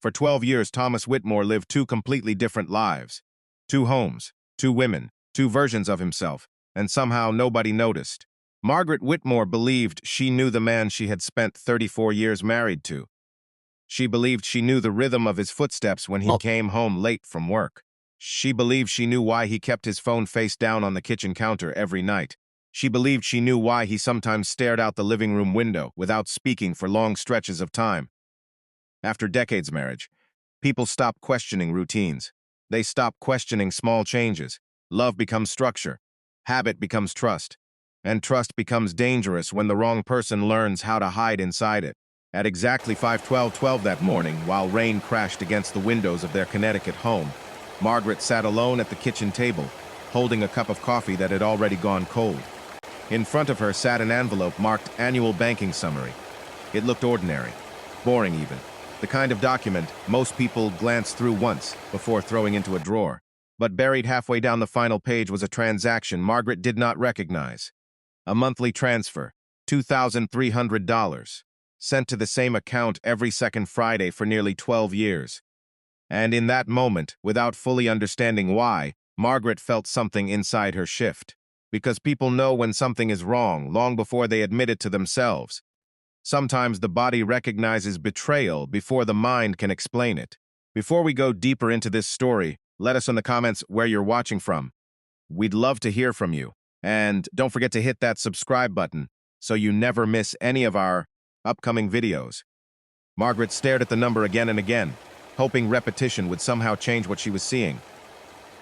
For 12 years, Thomas Whitmore lived two completely different lives. Two homes, two women, two versions of himself, and somehow nobody noticed. Margaret Whitmore believed she knew the man she had spent 34 years married to. She believed she knew the rhythm of his footsteps when he came home late from work. She believed she knew why he kept his phone face down on the kitchen counter every night. She believed she knew why he sometimes stared out the living room window without speaking for long stretches of time. After decades of marriage, people stop questioning routines. They stop questioning small changes. Love becomes structure. Habit becomes trust. And trust becomes dangerous when the wrong person learns how to hide inside it. At exactly 5:12 that morning, while rain crashed against the windows of their Connecticut home, Margaret sat alone at the kitchen table, holding a cup of coffee that had already gone cold. In front of her sat an envelope marked Annual Banking Summary. It looked ordinary, boring even, the kind of document most people glance through once before throwing into a drawer. But buried halfway down the final page was a transaction Margaret did not recognize. A monthly transfer, $2,300, sent to the same account every second Friday for nearly 12 years. And in that moment, without fully understanding why, Margaret felt something inside her shift. Because people know when something is wrong long before they admit it to themselves. Sometimes the body recognizes betrayal before the mind can explain it. Before we go deeper into this story, let us in the comments where you're watching from. We'd love to hear from you. And don't forget to hit that subscribe button so you never miss any of our upcoming videos. Margaret stared at the number again and again, hoping repetition would somehow change what she was seeing.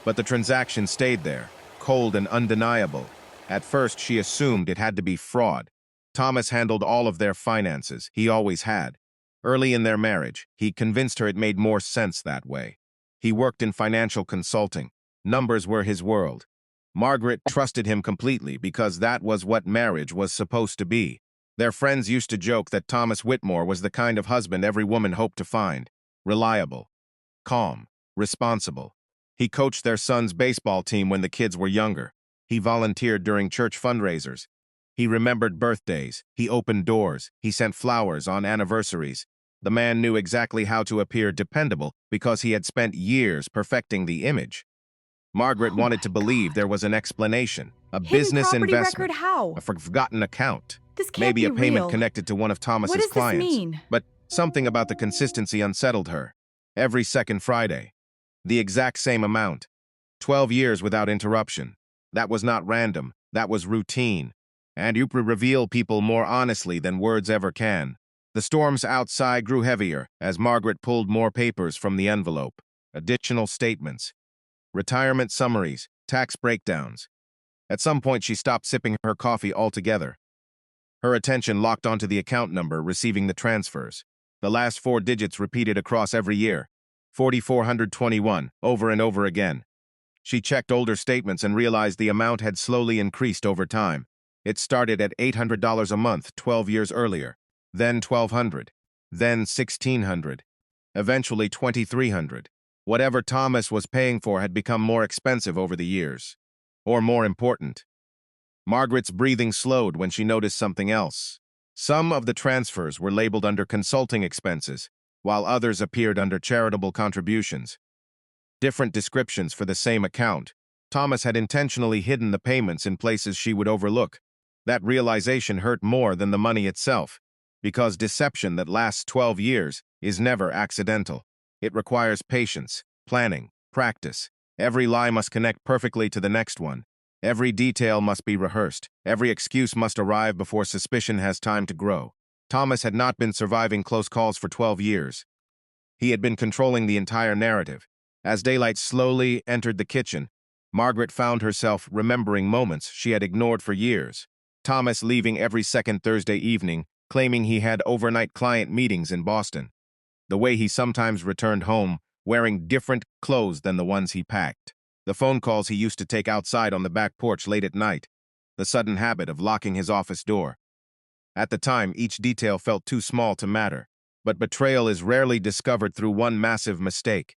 But the transaction stayed there, cold and undeniable. At first, she assumed it had to be fraud. Thomas handled all of their finances. He always had. Early in their marriage, he convinced her it made more sense that way. He worked in financial consulting. Numbers were his world. Margaret trusted him completely because that was what marriage was supposed to be. Their friends used to joke that Thomas Whitmore was the kind of husband every woman hoped to find. Reliable, calm, responsible. He coached their son's baseball team when the kids were younger. He volunteered during church fundraisers. He remembered birthdays. He opened doors. He sent flowers on anniversaries. The man knew exactly how to appear dependable because he had spent years perfecting the image. Margaret wanted to believe there was an explanation, a business investment, a forgotten account, maybe a payment connected to one of Thomas's clients. But something about the consistency unsettled her. Every second Friday. The exact same amount. 12 years without interruption. That was not random. That was routine. And you reveal people more honestly than words ever can. The storms outside grew heavier as Margaret pulled more papers from the envelope. Additional statements. Retirement summaries. Tax breakdowns. At some point, she stopped sipping her coffee altogether. Her attention locked onto the account number receiving the transfers. The last 4 digits repeated across every year. 4,421, over and over again. She checked older statements and realized the amount had slowly increased over time. It started at $800 a month 12 years earlier, then $1,200, then $1,600, eventually $2,300. Whatever Thomas was paying for had become more expensive over the years. Or more important. Margaret's breathing slowed when she noticed something else. Some of the transfers were labeled under consulting expenses, while others appeared under charitable contributions. Different descriptions for the same account. Thomas had intentionally hidden the payments in places she would overlook. That realization hurt more than the money itself, because deception that lasts 12 years is never accidental. It requires patience, planning, practice. Every lie must connect perfectly to the next one. Every detail must be rehearsed. Every excuse must arrive before suspicion has time to grow. Thomas had not been surviving close calls for 12 years. He had been controlling the entire narrative. As daylight slowly entered the kitchen, Margaret found herself remembering moments she had ignored for years. Thomas leaving every second Thursday evening, claiming he had overnight client meetings in Boston. The way he sometimes returned home, wearing different clothes than the ones he packed. The phone calls he used to take outside on the back porch late at night. The sudden habit of locking his office door. At the time, each detail felt too small to matter. But betrayal is rarely discovered through one massive mistake.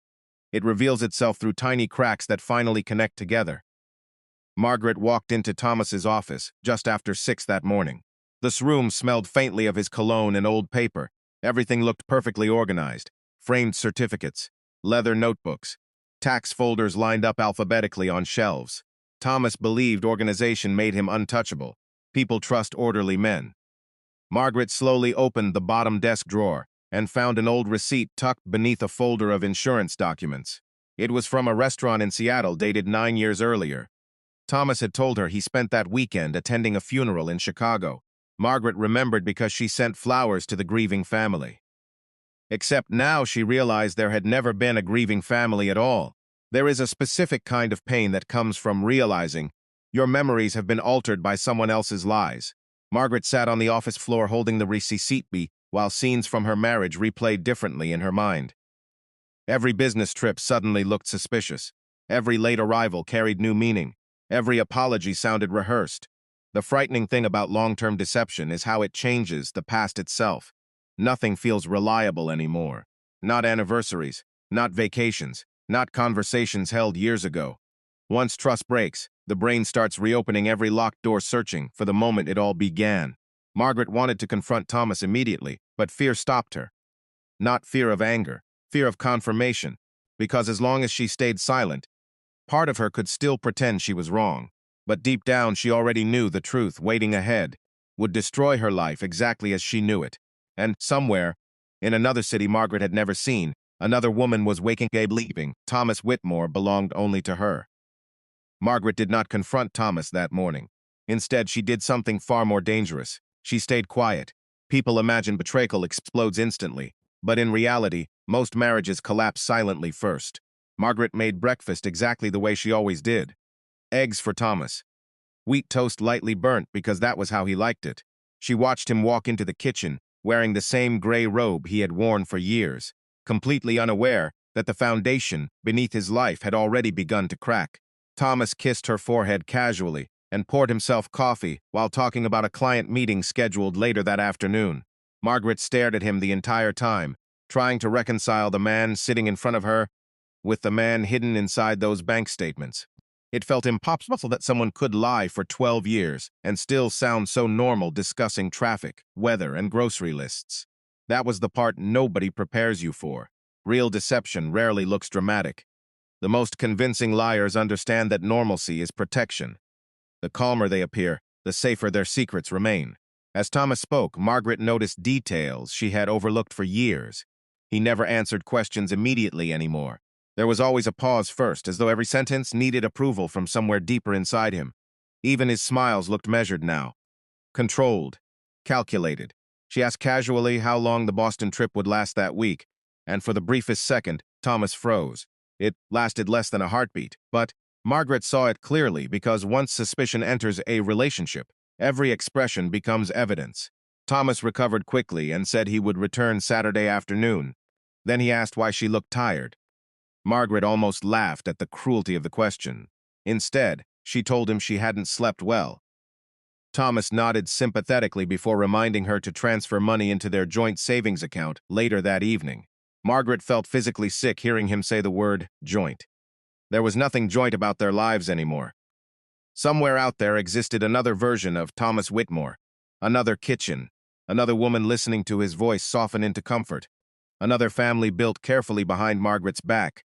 It reveals itself through tiny cracks that finally connect together. Margaret walked into Thomas's office just after 6 that morning. This room smelled faintly of his cologne and old paper. Everything looked perfectly organized. framed certificates, leather notebooks, tax folders lined up alphabetically on shelves. Thomas believed organization made him untouchable. People trust orderly men. Margaret slowly opened the bottom desk drawer and found an old receipt tucked beneath a folder of insurance documents. It was from a restaurant in Seattle dated 9 years earlier. Thomas had told her he spent that weekend attending a funeral in Chicago. Margaret remembered because she sent flowers to the grieving family. Except now she realized there had never been a grieving family at all. There is a specific kind of pain that comes from realizing your memories have been altered by someone else's lies. Margaret sat on the office floor holding the receipt while scenes from her marriage replayed differently in her mind. Every business trip suddenly looked suspicious. Every late arrival carried new meaning. Every apology sounded rehearsed. The frightening thing about long-term deception is how it changes the past itself. Nothing feels reliable anymore. Not anniversaries, not vacations, not conversations held years ago. Once trust breaks, the brain starts reopening every locked door searching for the moment it all began. Margaret wanted to confront Thomas immediately, but fear stopped her. Not fear of anger, fear of confirmation, because as long as she stayed silent, part of her could still pretend she was wrong. But deep down she already knew the truth waiting ahead would destroy her life exactly as she knew it. And somewhere, in another city Margaret had never seen, another woman was waking up believing Thomas Whitmore belonged only to her. Margaret did not confront Thomas that morning. Instead, she did something far more dangerous. She stayed quiet. People imagine betrayal explodes instantly, but in reality, most marriages collapse silently first. Margaret made breakfast exactly the way she always did. Eggs for Thomas. Wheat toast lightly burnt because that was how he liked it. She watched him walk into the kitchen, wearing the same gray robe he had worn for years, completely unaware that the foundation beneath his life had already begun to crack. Thomas kissed her forehead casually and poured himself coffee while talking about a client meeting scheduled later that afternoon. Margaret stared at him the entire time, trying to reconcile the man sitting in front of her with the man hidden inside those bank statements. It felt impossible that someone could lie for 12 years and still sound so normal discussing traffic, weather, and grocery lists. That was the part nobody prepares you for. Real deception rarely looks dramatic. The most convincing liars understand that normalcy is protection. The calmer they appear, the safer their secrets remain. As Thomas spoke, Margaret noticed details she had overlooked for years. He never answered questions immediately anymore. There was always a pause first, as though every sentence needed approval from somewhere deeper inside him. Even his smiles looked measured now. Controlled. Calculated. She asked casually how long the Boston trip would last that week, and for the briefest second, Thomas froze. It lasted less than a heartbeat, but Margaret saw it clearly because once suspicion enters a relationship, every expression becomes evidence. Thomas recovered quickly and said he would return Saturday afternoon. Then he asked why she looked tired. Margaret almost laughed at the cruelty of the question. Instead, she told him she hadn't slept well. Thomas nodded sympathetically before reminding her to transfer money into their joint savings account later that evening. Margaret felt physically sick hearing him say the word joint. There was nothing joint about their lives anymore. Somewhere out there existed another version of Thomas Whitmore, another kitchen, another woman listening to his voice soften into comfort, another family built carefully behind Margaret's back.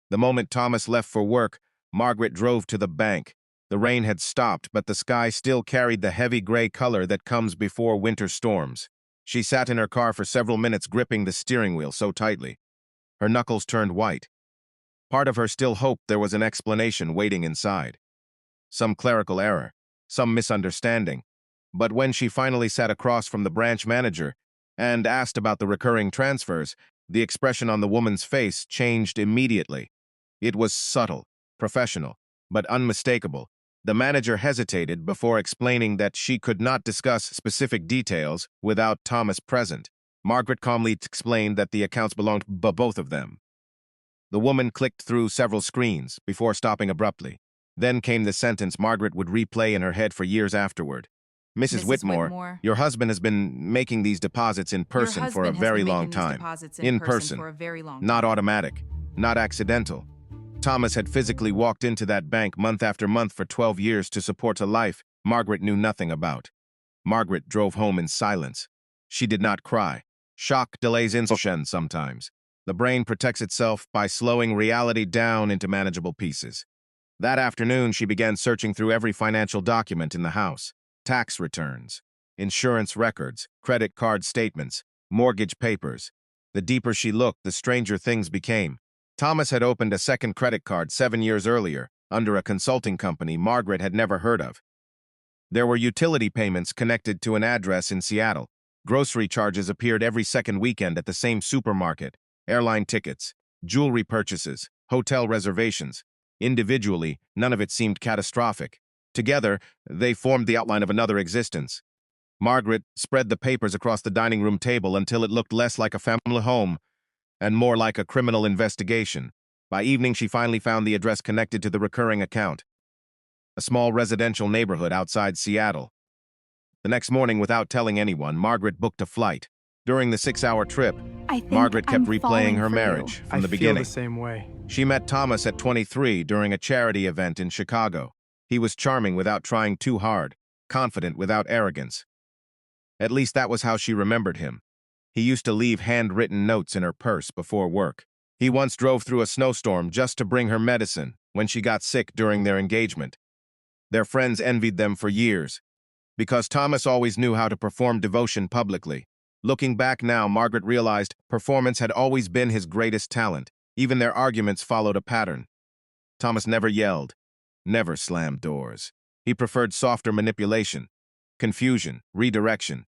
The moment Thomas left for work, Margaret drove to the bank. The rain had stopped, but the sky still carried the heavy gray color that comes before winter storms. She sat in her car for several minutes gripping the steering wheel so tightly. Her knuckles turned white. Part of her still hoped there was an explanation waiting inside. Some clerical error, some misunderstanding. But when she finally sat across from the branch manager and asked about the recurring transfers, the expression on the woman's face changed immediately. It was subtle, professional, but unmistakable. The manager hesitated before explaining that she could not discuss specific details without Thomas present. Margaret calmly explained that the accounts belonged to both of them. The woman clicked through several screens before stopping abruptly. Then came the sentence Margaret would replay in her head for years afterward. Mrs. Whitmore, your husband has been making these deposits in person for a very long time. In person, not automatic, not accidental. Thomas had physically walked into that bank month after month for 12 years to support a life Margaret knew nothing about. Margaret drove home in silence. She did not cry. Shock delays insulation sometimes. The brain protects itself by slowing reality down into manageable pieces. That afternoon, she began searching through every financial document in the house: tax returns, insurance records, credit card statements, mortgage papers. The deeper she looked, the stranger things became. Thomas had opened a second credit card 7 years earlier, under a consulting company Margaret had never heard of. There were utility payments connected to an address in Seattle. Grocery charges appeared every second weekend at the same supermarket, airline tickets, jewelry purchases, hotel reservations. Individually, none of it seemed catastrophic. Together, they formed the outline of another existence. Margaret spread the papers across the dining room table until it looked less like a family home and more like a criminal investigation. By evening, she finally found the address connected to the recurring account: a small residential neighborhood outside Seattle. The next morning, without telling anyone, Margaret booked a flight. During the 6-hour trip, I think Margaret kept I'm replaying falling her for marriage you. from the I feel beginning. the same way. She met Thomas at 23 during a charity event in Chicago. He was charming without trying too hard, confident without arrogance. At least that was how she remembered him. He used to leave handwritten notes in her purse before work. He once drove through a snowstorm just to bring her medicine when she got sick during their engagement. Their friends envied them for years, because Thomas always knew how to perform devotion publicly. Looking back now, Margaret realized performance had always been his greatest talent. Even their arguments followed a pattern. Thomas never yelled, never slammed doors. He preferred softer manipulation, confusion, redirection.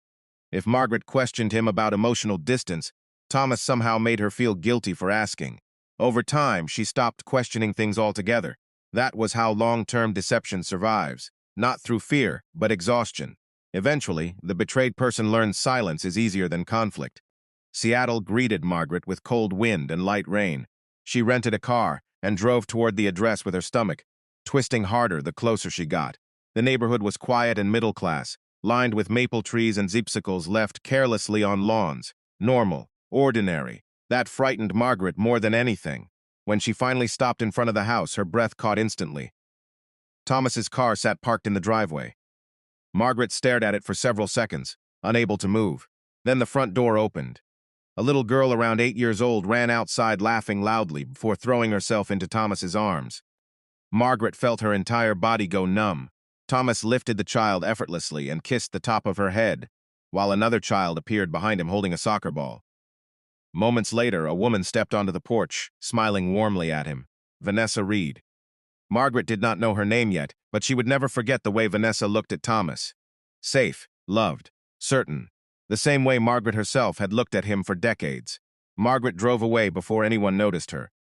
If Margaret questioned him about emotional distance, Thomas somehow made her feel guilty for asking. Over time, she stopped questioning things altogether. That was how long-term deception survives, not through fear, but exhaustion. Eventually, the betrayed person learns silence is easier than conflict. Seattle greeted Margaret with cold wind and light rain. She rented a car and drove toward the address with her stomach, twisting harder the closer she got. The neighborhood was quiet and middle class, lined with maple trees and zipsicles left carelessly on lawns. Normal, ordinary. That frightened Margaret more than anything. When she finally stopped in front of the house, her breath caught instantly. Thomas's car sat parked in the driveway. Margaret stared at it for several seconds, unable to move. Then the front door opened. A little girl around 8 years old ran outside laughing loudly before throwing herself into Thomas's arms. Margaret felt her entire body go numb. Thomas lifted the child effortlessly and kissed the top of her head, while another child appeared behind him holding a soccer ball. Moments later, a woman stepped onto the porch, smiling warmly at him. Vanessa Reed. Margaret did not know her name yet, but she would never forget the way Vanessa looked at Thomas. Safe, loved, certain. The same way Margaret herself had looked at him for decades. Margaret drove away before anyone noticed her.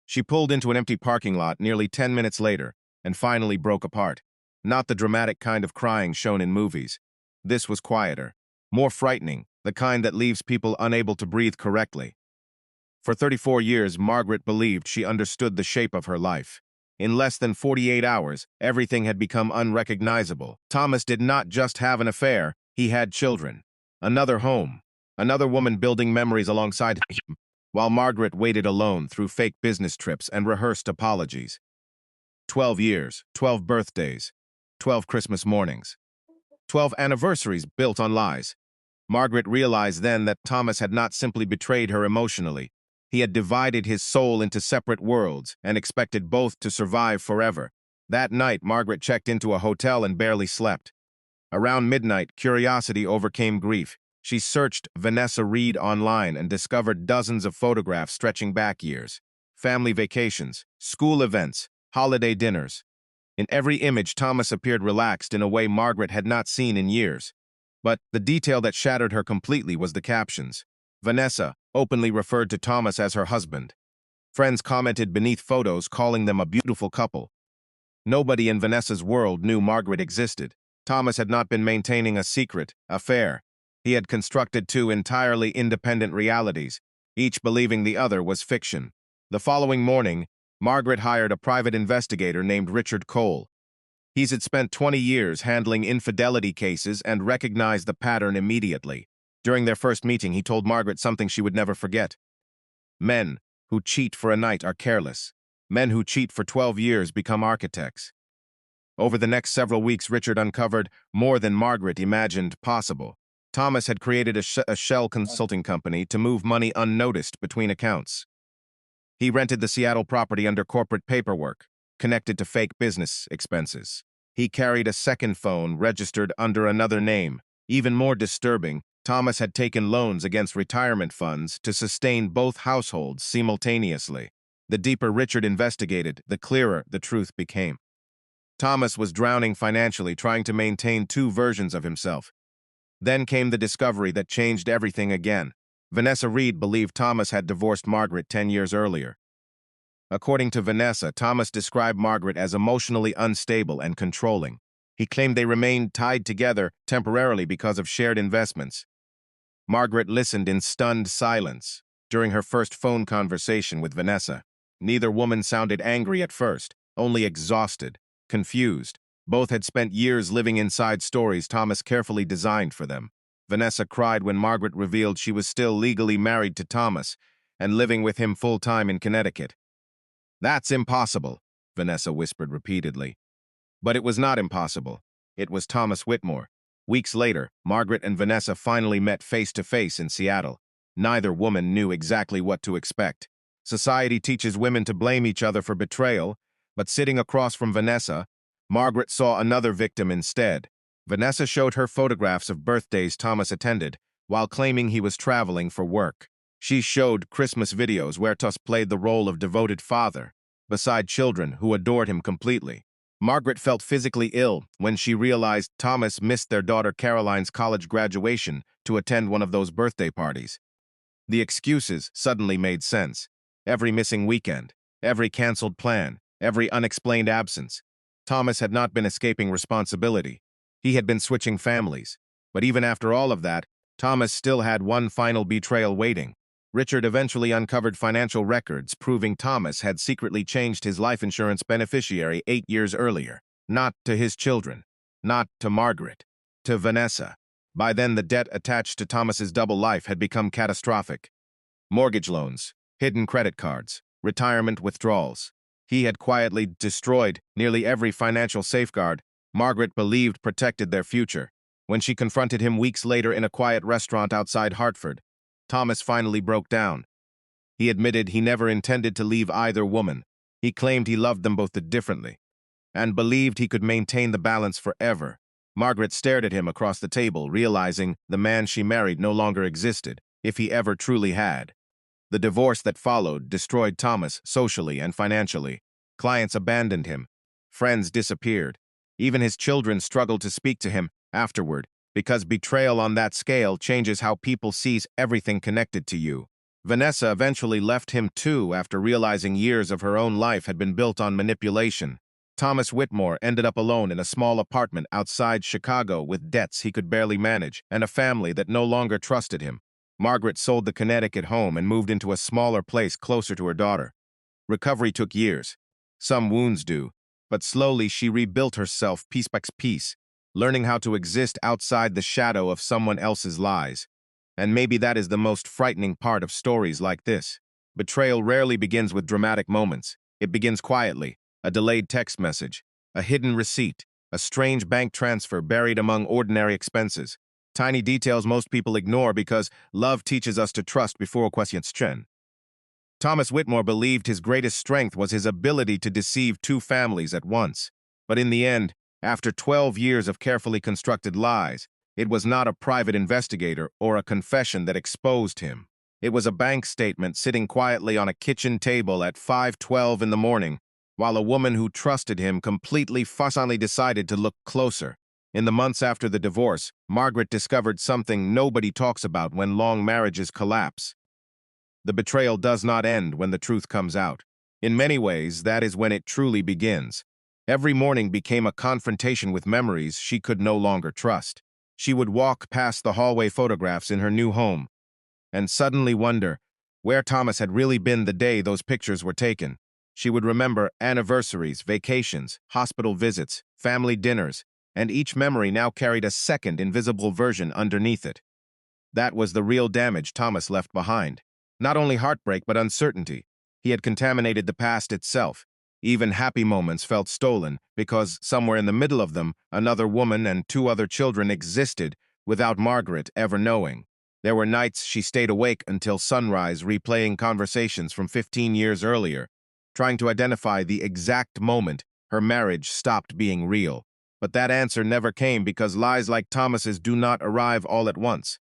She pulled into an empty parking lot nearly 10 minutes later and finally broke apart. Not the dramatic kind of crying shown in movies. This was quieter, more frightening, the kind that leaves people unable to breathe correctly. For 34 years, Margaret believed she understood the shape of her life. In less than 48 hours, everything had become unrecognizable. Thomas did not just have an affair, he had children. Another home. Another woman building memories alongside him, while Margaret waited alone through fake business trips and rehearsed apologies. 12 years, 12 birthdays, 12 Christmas mornings, 12 anniversaries built on lies. Margaret realized then that Thomas had not simply betrayed her emotionally. He had divided his soul into separate worlds and expected both to survive forever. That night, Margaret checked into a hotel and barely slept. Around midnight, curiosity overcame grief. She searched Vanessa Reed online and discovered dozens of photographs stretching back years. Family vacations, school events, holiday dinners. In every image, Thomas appeared relaxed in a way Margaret had not seen in years. But the detail that shattered her completely was the captions. Vanessa openly referred to Thomas as her husband. Friends commented beneath photos calling them a beautiful couple. Nobody in Vanessa's world knew Margaret existed. Thomas had not been maintaining a secret affair. He had constructed two entirely independent realities, each believing the other was fiction. The following morning, Margaret hired a private investigator named Richard Cole. He had spent 20 years handling infidelity cases and recognized the pattern immediately. During their first meeting, he told Margaret something she would never forget. Men who cheat for a night are careless. Men who cheat for 12 years become architects. Over the next several weeks, Richard uncovered more than Margaret imagined possible. Thomas had created a shell consulting company to move money unnoticed between accounts. He rented the Seattle property under corporate paperwork, connected to fake business expenses. He carried a second phone registered under another name. Even more disturbing, Thomas had taken loans against retirement funds to sustain both households simultaneously. The deeper Richard investigated, the clearer the truth became. Thomas was drowning financially, trying to maintain two versions of himself. Then came the discovery that changed everything again. Vanessa Reed believed Thomas had divorced Margaret 10 years earlier. According to Vanessa, Thomas described Margaret as emotionally unstable and controlling. He claimed they remained tied together temporarily because of shared investments. Margaret listened in stunned silence during her first phone conversation with Vanessa. Neither woman sounded angry at first, only exhausted, confused. Both had spent years living inside stories Thomas carefully designed for them. Vanessa cried when Margaret revealed she was still legally married to Thomas and living with him full-time in Connecticut. "That's impossible," Vanessa whispered repeatedly. But it was not impossible. It was Thomas Whitmore. Weeks later, Margaret and Vanessa finally met face-to-face in Seattle. Neither woman knew exactly what to expect. Society teaches women to blame each other for betrayal, but sitting across from Vanessa, Margaret saw another victim instead. Vanessa showed her photographs of birthdays Thomas attended, while claiming he was traveling for work. She showed Christmas videos where Thomas played the role of devoted father, beside children who adored him completely. Margaret felt physically ill when she realized Thomas missed their daughter Caroline's college graduation to attend one of those birthday parties. The excuses suddenly made sense. Every missing weekend, every canceled plan, every unexplained absence. Thomas had not been escaping responsibility. He had been switching families. But even after all of that, Thomas still had one final betrayal waiting. Richard eventually uncovered financial records proving Thomas had secretly changed his life insurance beneficiary 8 years earlier. Not to his children, not to Margaret, to Vanessa. By then, the debt attached to Thomas's double life had become catastrophic. Mortgage loans, hidden credit cards, retirement withdrawals. He had quietly destroyed nearly every financial safeguard Margaret believed protected their future. When she confronted him weeks later in a quiet restaurant outside Hartford, Thomas finally broke down. He admitted he never intended to leave either woman. He claimed he loved them both differently, and believed he could maintain the balance forever. Margaret stared at him across the table, realizing the man she married no longer existed, if he ever truly had. The divorce that followed destroyed Thomas socially and financially. Clients abandoned him. Friends disappeared. Even his children struggled to speak to him afterward, because betrayal on that scale changes how people sees everything connected to you. Vanessa eventually left him too after realizing years of her own life had been built on manipulation. Thomas Whitmore ended up alone in a small apartment outside Chicago with debts he could barely manage and a family that no longer trusted him. Margaret sold the Connecticut home and moved into a smaller place closer to her daughter. Recovery took years. Some wounds do, but slowly she rebuilt herself piece by piece, learning how to exist outside the shadow of someone else's lies. And maybe that is the most frightening part of stories like this. Betrayal rarely begins with dramatic moments. It begins quietly, a delayed text message, a hidden receipt, a strange bank transfer buried among ordinary expenses. Tiny details most people ignore because love teaches us to trust before question. Thomas Whitmore believed his greatest strength was his ability to deceive two families at once. But in the end, after 12 years of carefully constructed lies, it was not a private investigator or a confession that exposed him. It was a bank statement sitting quietly on a kitchen table at 5:12 in the morning, while a woman who trusted him completely fussily decided to look closer. In the months after the divorce, Margaret discovered something nobody talks about when long marriages collapse. The betrayal does not end when the truth comes out. In many ways, that is when it truly begins. Every morning became a confrontation with memories she could no longer trust. She would walk past the hallway photographs in her new home and suddenly wonder where Thomas had really been the day those pictures were taken. She would remember anniversaries, vacations, hospital visits, family dinners, and each memory now carried a second invisible version underneath it. That was the real damage Thomas left behind. Not only heartbreak, but uncertainty. He had contaminated the past itself. Even happy moments felt stolen because somewhere in the middle of them, another woman and 2 other children existed without Margaret ever knowing. There were nights she stayed awake until sunrise replaying conversations from 15 years earlier, trying to identify the exact moment her marriage stopped being real. But that answer never came because lies like Thomas's do not arrive all at once.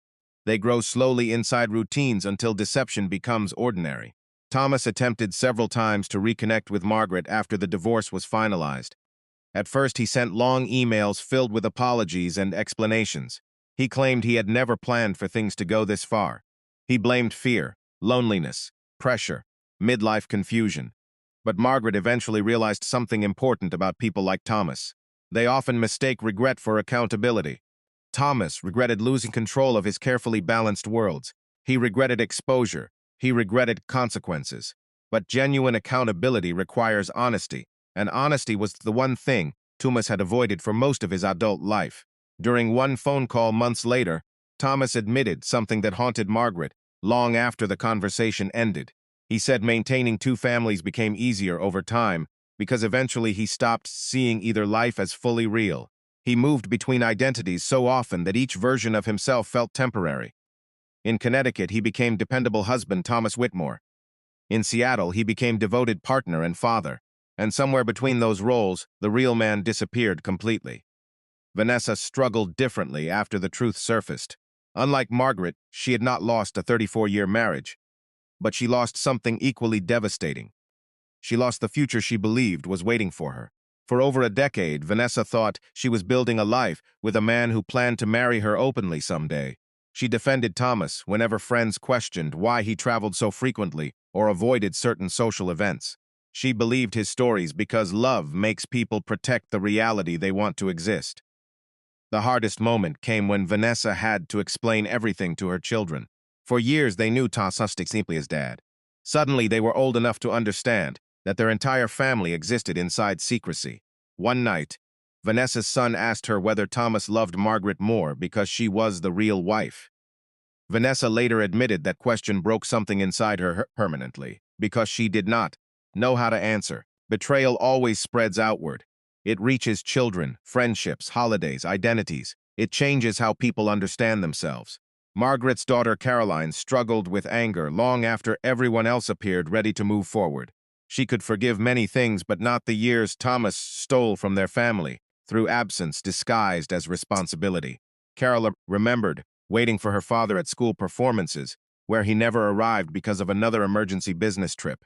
They grow slowly inside routines until deception becomes ordinary. Thomas attempted several times to reconnect with Margaret after the divorce was finalized. At first, he sent long emails filled with apologies and explanations. He claimed he had never planned for things to go this far. He blamed fear, loneliness, pressure, midlife confusion. But Margaret eventually realized something important about people like Thomas. They often mistake regret for accountability. Thomas regretted losing control of his carefully balanced worlds. He regretted exposure. He regretted consequences. But genuine accountability requires honesty, and honesty was the one thing Thomas had avoided for most of his adult life. During one phone call months later, Thomas admitted something that haunted Margaret long after the conversation ended. He said maintaining two families became easier over time because eventually he stopped seeing either life as fully real. He moved between identities so often that each version of himself felt temporary. In Connecticut, he became dependable husband Thomas Whitmore. In Seattle, he became devoted partner and father. And somewhere between those roles, the real man disappeared completely. Vanessa struggled differently after the truth surfaced. Unlike Margaret, she had not lost a 34-year marriage, but she lost something equally devastating. She lost the future she believed was waiting for her. For over a decade, Vanessa thought she was building a life with a man who planned to marry her openly someday. She defended Thomas whenever friends questioned why he traveled so frequently or avoided certain social events. She believed his stories because love makes people protect the reality they want to exist. The hardest moment came when Vanessa had to explain everything to her children. For years, they knew Thomas simply as Dad. Suddenly, they were old enough to understand that their entire family existed inside secrecy. One night, Vanessa's son asked her whether Thomas loved Margaret more because she was the real wife. Vanessa later admitted that question broke something inside her permanently, because she did not know how to answer. Betrayal always spreads outward. It reaches children, friendships, holidays, identities. It changes how people understand themselves. Margaret's daughter Caroline struggled with anger long after everyone else appeared ready to move forward. She could forgive many things, but not the years Thomas stole from their family, through absence disguised as responsibility. Carol remembered waiting for her father at school performances, where he never arrived because of another emergency business trip.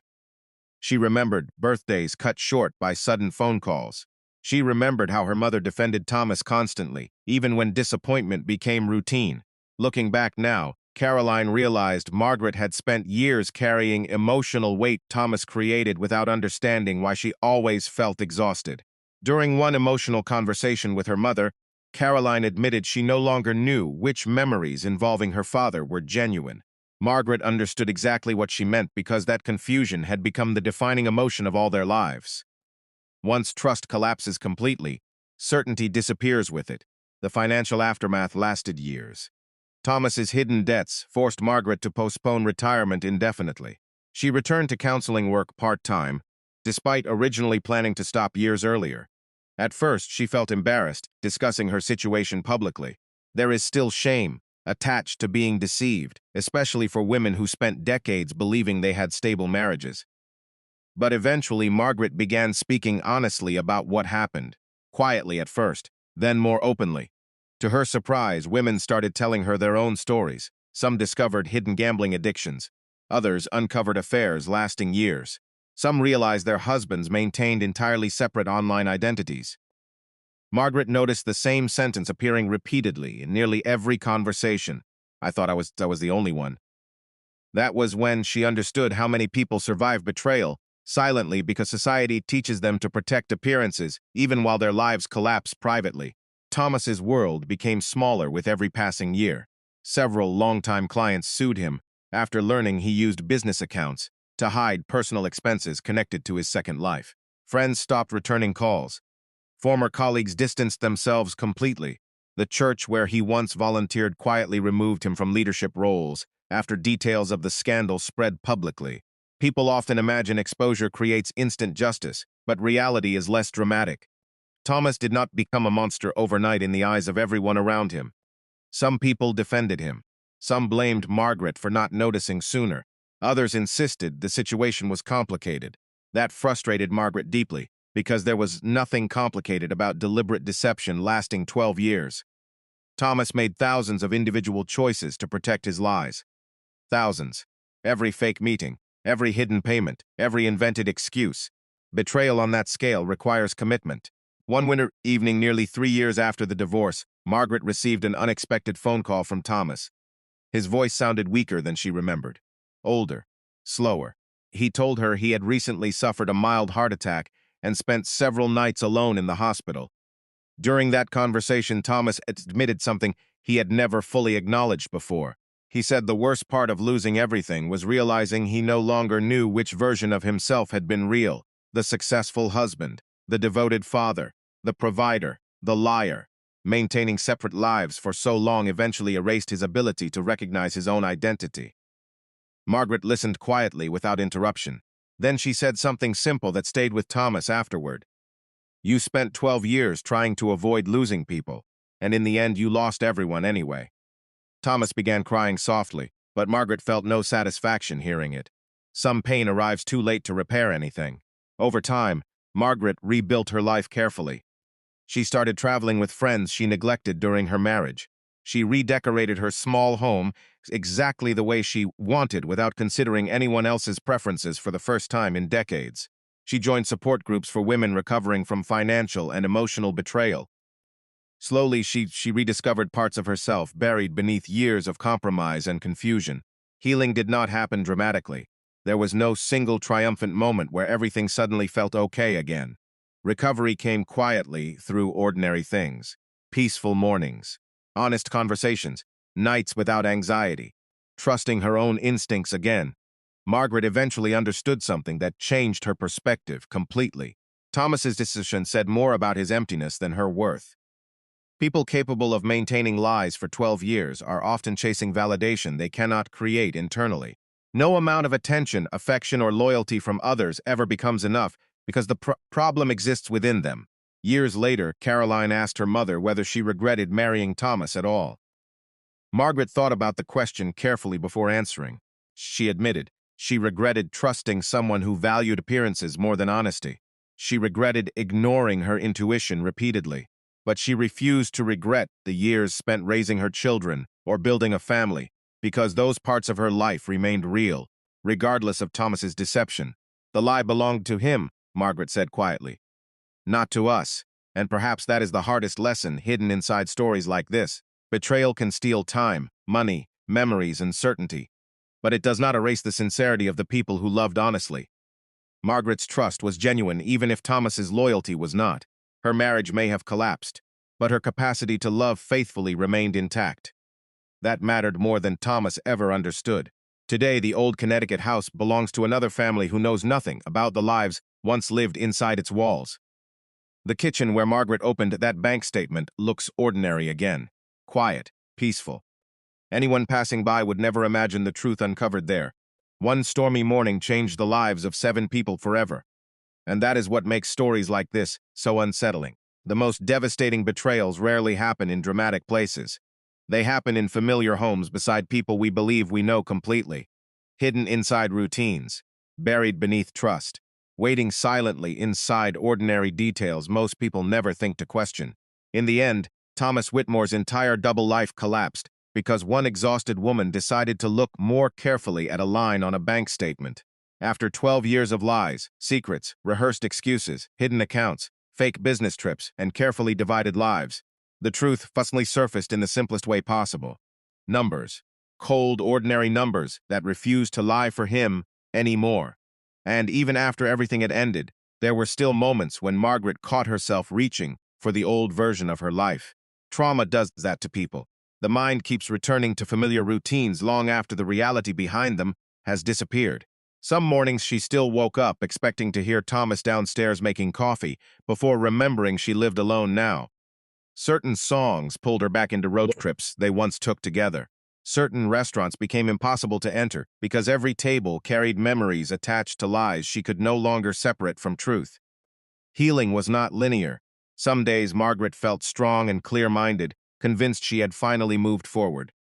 She remembered birthdays cut short by sudden phone calls. She remembered how her mother defended Thomas constantly, even when disappointment became routine. Looking back now, Caroline realized Margaret had spent years carrying emotional weight Thomas created without understanding why she always felt exhausted. During one emotional conversation with her mother, Caroline admitted she no longer knew which memories involving her father were genuine. Margaret understood exactly what she meant because that confusion had become the defining emotion of all their lives. Once trust collapses completely, certainty disappears with it. The financial aftermath lasted years. Thomas's hidden debts forced Margaret to postpone retirement indefinitely. She returned to counseling work part-time, despite originally planning to stop years earlier. At first, she felt embarrassed discussing her situation publicly. There is still shame attached to being deceived, especially for women who spent decades believing they had stable marriages. But eventually, Margaret began speaking honestly about what happened, quietly at first, then more openly. To her surprise, women started telling her their own stories. Some discovered hidden gambling addictions. Others uncovered affairs lasting years. Some realized their husbands maintained entirely separate online identities. Margaret noticed the same sentence appearing repeatedly in nearly every conversation. I thought I was the only one. That was when she understood how many people survive betrayal silently because society teaches them to protect appearances even while their lives collapse privately. Thomas's world became smaller with every passing year. Several longtime clients sued him after learning he used business accounts to hide personal expenses connected to his second life. Friends stopped returning calls. Former colleagues distanced themselves completely. The church where he once volunteered quietly removed him from leadership roles after details of the scandal spread publicly. People often imagine exposure creates instant justice, but reality is less dramatic. Thomas did not become a monster overnight in the eyes of everyone around him. Some people defended him. Some blamed Margaret for not noticing sooner. Others insisted the situation was complicated. That frustrated Margaret deeply, because there was nothing complicated about deliberate deception lasting 12 years. Thomas made thousands of individual choices to protect his lies. Thousands. Every fake meeting, every hidden payment, every invented excuse. Betrayal on that scale requires commitment. One winter evening nearly 3 years after the divorce, Margaret received an unexpected phone call from Thomas. His voice sounded weaker than she remembered. Older. Slower. He told her he had recently suffered a mild heart attack and spent several nights alone in the hospital. During that conversation, Thomas admitted something he had never fully acknowledged before. He said the worst part of losing everything was realizing he no longer knew which version of himself had been real: the successful husband, the devoted father, the provider, the liar. Maintaining separate lives for so long eventually erased his ability to recognize his own identity. Margaret listened quietly without interruption. Then she said something simple that stayed with Thomas afterward. "You spent 12 years trying to avoid losing people, and in the end you lost everyone anyway." Thomas began crying softly, but Margaret felt no satisfaction hearing it. Some pain arrives too late to repair anything. Over time, Margaret rebuilt her life carefully. She started traveling with friends she neglected during her marriage. She redecorated her small home exactly the way she wanted without considering anyone else's preferences for the first time in decades. She joined support groups for women recovering from financial and emotional betrayal. Slowly, she rediscovered parts of herself buried beneath years of compromise and confusion. Healing did not happen dramatically. There was no single triumphant moment where everything suddenly felt okay again. Recovery came quietly through ordinary things: peaceful mornings, honest conversations, nights without anxiety, trusting her own instincts again. Margaret eventually understood something that changed her perspective completely. Thomas's decision said more about his emptiness than her worth. People capable of maintaining lies for 12 years are often chasing validation they cannot create internally. No amount of attention, affection, or loyalty from others ever becomes enough because the problem exists within them. Years later, Caroline asked her mother whether she regretted marrying Thomas at all. Margaret thought about the question carefully before answering. She admitted she regretted trusting someone who valued appearances more than honesty. She regretted ignoring her intuition repeatedly. But she refused to regret the years spent raising her children or building a family, because those parts of her life remained real, regardless of Thomas's deception. "The lie belonged to him," Margaret said quietly, "not to us." And perhaps that is the hardest lesson hidden inside stories like this. Betrayal can steal time, money, memories, and certainty, but it does not erase the sincerity of the people who loved honestly. Margaret's trust was genuine even if Thomas's loyalty was not. Her marriage may have collapsed, but her capacity to love faithfully remained intact. That mattered more than Thomas ever understood. Today, the old Connecticut house belongs to another family who knows nothing about the lives once lived inside its walls. The kitchen where Margaret opened that bank statement looks ordinary again. Quiet, peaceful. Anyone passing by would never imagine the truth uncovered there. One stormy morning changed the lives of 7 people forever. And that is what makes stories like this so unsettling. The most devastating betrayals rarely happen in dramatic places. They happen in familiar homes beside people we believe we know completely, hidden inside routines, buried beneath trust, waiting silently inside ordinary details most people never think to question. In the end, Thomas Whitmore's entire double life collapsed because one exhausted woman decided to look more carefully at a line on a bank statement. After 12 years of lies, secrets, rehearsed excuses, hidden accounts, fake business trips, and carefully divided lives, the truth finally surfaced in the simplest way possible. Numbers. Cold, ordinary numbers that refused to lie for him anymore. And even after everything had ended, there were still moments when Margaret caught herself reaching for the old version of her life. Trauma does that to people. The mind keeps returning to familiar routines long after the reality behind them has disappeared. Some mornings she still woke up expecting to hear Thomas downstairs making coffee before remembering she lived alone now. Certain songs pulled her back into road trips they once took together. Certain restaurants became impossible to enter because every table carried memories attached to lies she could no longer separate from truth. Healing was not linear. Some days Margaret felt strong and clear-minded, convinced she had finally moved forward.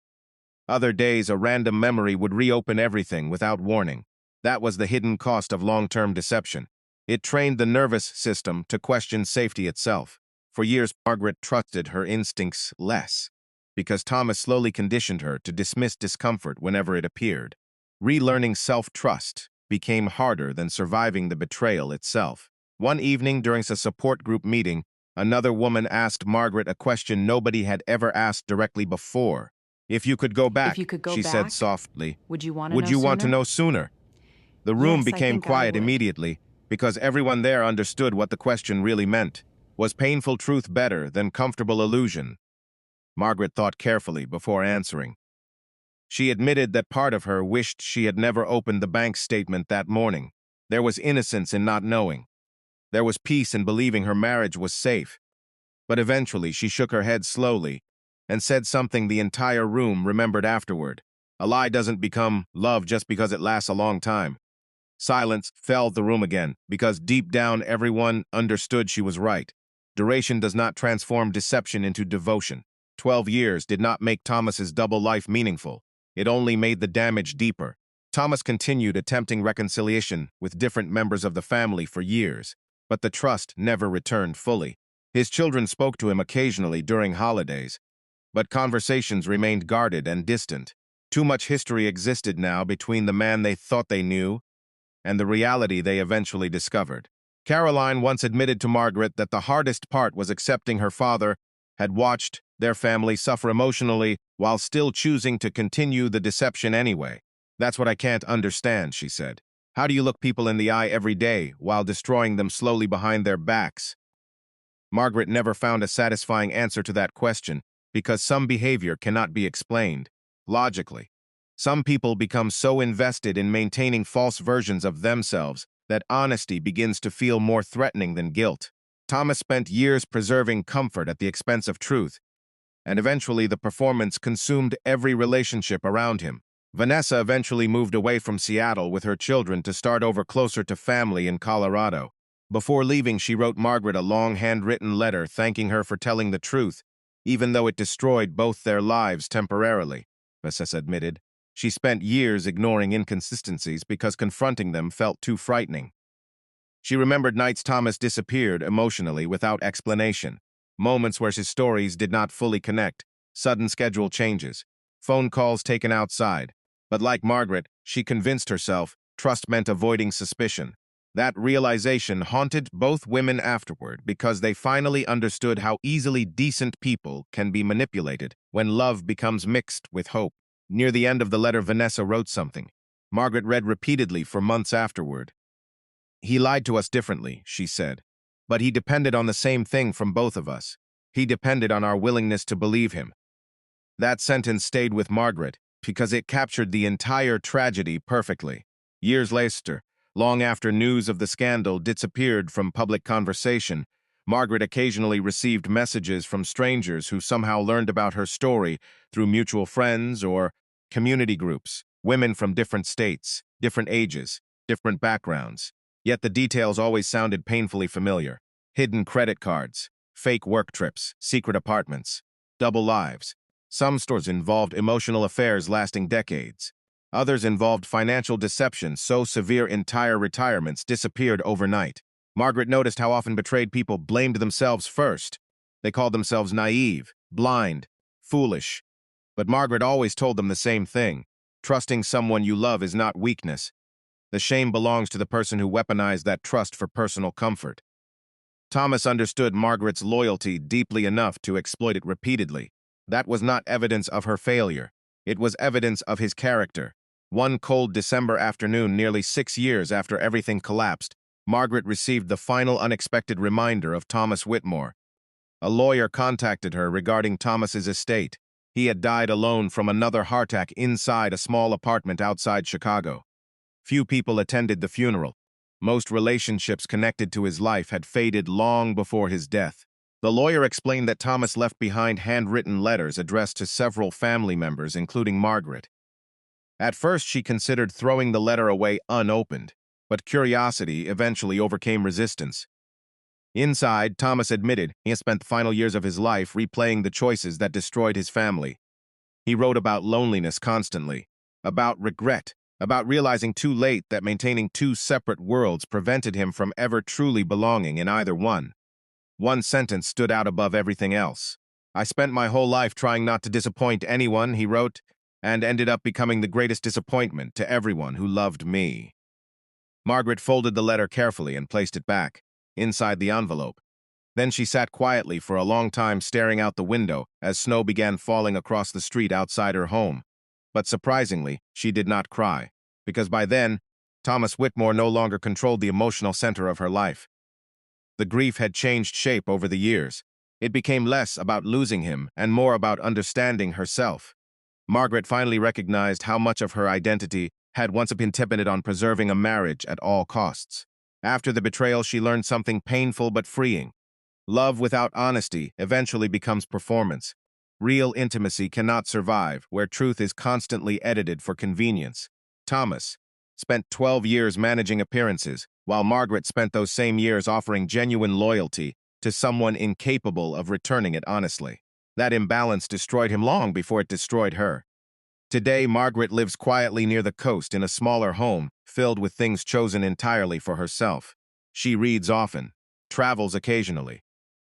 Other days, a random memory would reopen everything without warning. That was the hidden cost of long-term deception. It trained the nervous system to question safety itself. For years, Margaret trusted her instincts less, because Thomas slowly conditioned her to dismiss discomfort whenever it appeared. Relearning self-trust became harder than surviving the betrayal itself. One evening during a support group meeting, another woman asked Margaret a question nobody had ever asked directly before. "If you could go If you back," could go she said back, softly, would you want to "would know you want to sooner? know sooner?" The room Yes, I became think I quiet would. immediately because everyone there understood what the question really meant. Was painful truth better than comfortable illusion? Margaret thought carefully before answering. She admitted that part of her wished she had never opened the bank statement that morning. There was innocence in not knowing. There was peace in believing her marriage was safe. But eventually she shook her head slowly and said something the entire room remembered afterward. A lie doesn't become love just because it lasts a long time. Silence filled the room again, because deep down everyone understood she was right. Duration does not transform deception into devotion. 12 years did not make Thomas's double life meaningful. It only made the damage deeper. Thomas continued attempting reconciliation with different members of the family for years, but the trust never returned fully. His children spoke to him occasionally during holidays, but conversations remained guarded and distant. Too much history existed now between the man they thought they knew and the reality they eventually discovered. Caroline once admitted to Margaret that the hardest part was accepting her father had watched their family suffer emotionally while still choosing to continue the deception anyway. "That's what I can't understand," she said. "How do you look people in the eye every day while destroying them slowly behind their backs?" Margaret never found a satisfying answer to that question because some behavior cannot be explained logically. Some people become so invested in maintaining false versions of themselves that honesty begins to feel more threatening than guilt. Thomas spent years preserving comfort at the expense of truth, and eventually the performance consumed every relationship around him. Vanessa eventually moved away from Seattle with her children to start over closer to family in Colorado. Before leaving, she wrote Margaret a long handwritten letter thanking her for telling the truth, even though it destroyed both their lives temporarily. Vanessa admitted she spent years ignoring inconsistencies because confronting them felt too frightening. She remembered nights Thomas disappeared emotionally without explanation, moments where his stories did not fully connect, sudden schedule changes, phone calls taken outside. But like Margaret, she convinced herself trust meant avoiding suspicion. That realization haunted both women afterward because they finally understood how easily decent people can be manipulated when love becomes mixed with hope. Near the end of the letter, Vanessa wrote something. Margaret read repeatedly for months afterward. "He lied to us differently," she said, "but he depended on the same thing from both of us. He depended on our willingness to believe him." That sentence stayed with Margaret because it captured the entire tragedy perfectly. Years later, long after news of the scandal disappeared from public conversation, Margaret occasionally received messages from strangers who somehow learned about her story through mutual friends or community groups, women from different states, different ages, different backgrounds. Yet the details always sounded painfully familiar. Hidden credit cards, fake work trips, secret apartments, double lives. Some stories involved emotional affairs lasting decades. Others involved financial deception so severe entire retirements disappeared overnight. Margaret noticed how often betrayed people blamed themselves first. They called themselves naive, blind, foolish. But Margaret always told them the same thing. Trusting someone you love is not weakness. The shame belongs to the person who weaponized that trust for personal comfort. Thomas understood Margaret's loyalty deeply enough to exploit it repeatedly. That was not evidence of her failure. It was evidence of his character. One cold December afternoon, nearly 6 years after everything collapsed, Margaret received the final unexpected reminder of Thomas Whitmore. A lawyer contacted her regarding Thomas's estate. He had died alone from another heart attack inside a small apartment outside Chicago. Few people attended the funeral. Most relationships connected to his life had faded long before his death. The lawyer explained that Thomas left behind handwritten letters addressed to several family members, including Margaret. At first, she considered throwing the letter away unopened, but curiosity eventually overcame resistance. Inside, Thomas admitted he had spent the final years of his life replaying the choices that destroyed his family. He wrote about loneliness constantly, about regret, about realizing too late that maintaining two separate worlds prevented him from ever truly belonging in either one. One sentence stood out above everything else. "I spent my whole life trying not to disappoint anyone," he wrote, "and ended up becoming the greatest disappointment to everyone who loved me." Margaret folded the letter carefully and placed it back, inside the envelope. Then she sat quietly for a long time staring out the window as snow began falling across the street outside her home. But surprisingly, she did not cry, because by then, Thomas Whitmore no longer controlled the emotional center of her life. The grief had changed shape over the years. It became less about losing him and more about understanding herself. Margaret finally recognized how much of her identity had once been dependent on preserving a marriage at all costs. After the betrayal, she learned something painful but freeing. Love without honesty eventually becomes performance. Real intimacy cannot survive where truth is constantly edited for convenience. Thomas spent 12 years managing appearances, while Margaret spent those same years offering genuine loyalty to someone incapable of returning it honestly. That imbalance destroyed him long before it destroyed her. Today, Margaret lives quietly near the coast in a smaller home, filled with things chosen entirely for herself. She reads often, travels occasionally,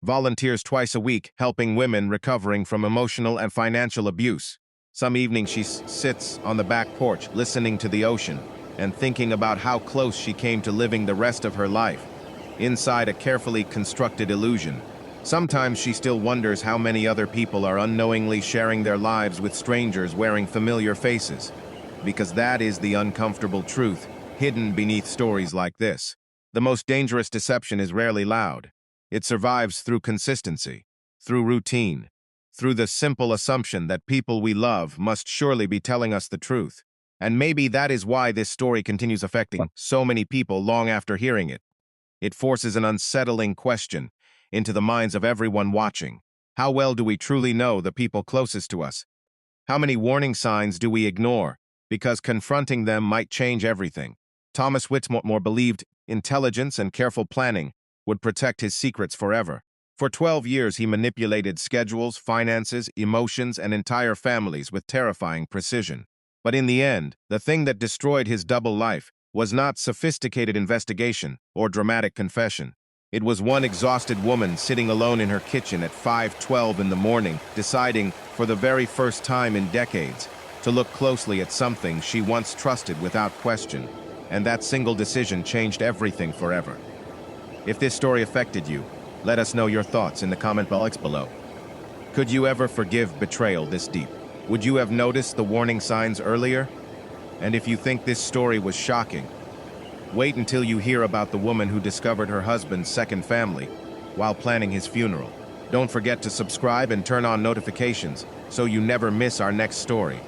volunteers twice a week helping women recovering from emotional and financial abuse. Some evenings she sits on the back porch listening to the ocean and thinking about how close she came to living the rest of her life, inside a carefully constructed illusion. Sometimes she still wonders how many other people are unknowingly sharing their lives with strangers wearing familiar faces, because that is the uncomfortable truth hidden beneath stories like this. The most dangerous deception is rarely loud. It survives through consistency, through routine, through the simple assumption that people we love must surely be telling us the truth. And maybe that is why this story continues affecting so many people long after hearing it. It forces an unsettling question into the minds of everyone watching. How well do we truly know the people closest to us? How many warning signs do we ignore because confronting them might change everything? Thomas Whitmore believed intelligence and careful planning would protect his secrets forever. For 12 years, he manipulated schedules, finances, emotions, and entire families with terrifying precision. But in the end, the thing that destroyed his double life was not sophisticated investigation or dramatic confession. It was one exhausted woman sitting alone in her kitchen at 5:12 in the morning, deciding, for the very first time in decades, to look closely at something she once trusted without question. And that single decision changed everything forever. If this story affected you, let us know your thoughts in the comment box below. Could you ever forgive betrayal this deep? Would you have noticed the warning signs earlier? And if you think this story was shocking, wait until you hear about the woman who discovered her husband's second family while planning his funeral. Don't forget to subscribe and turn on notifications so you never miss our next story.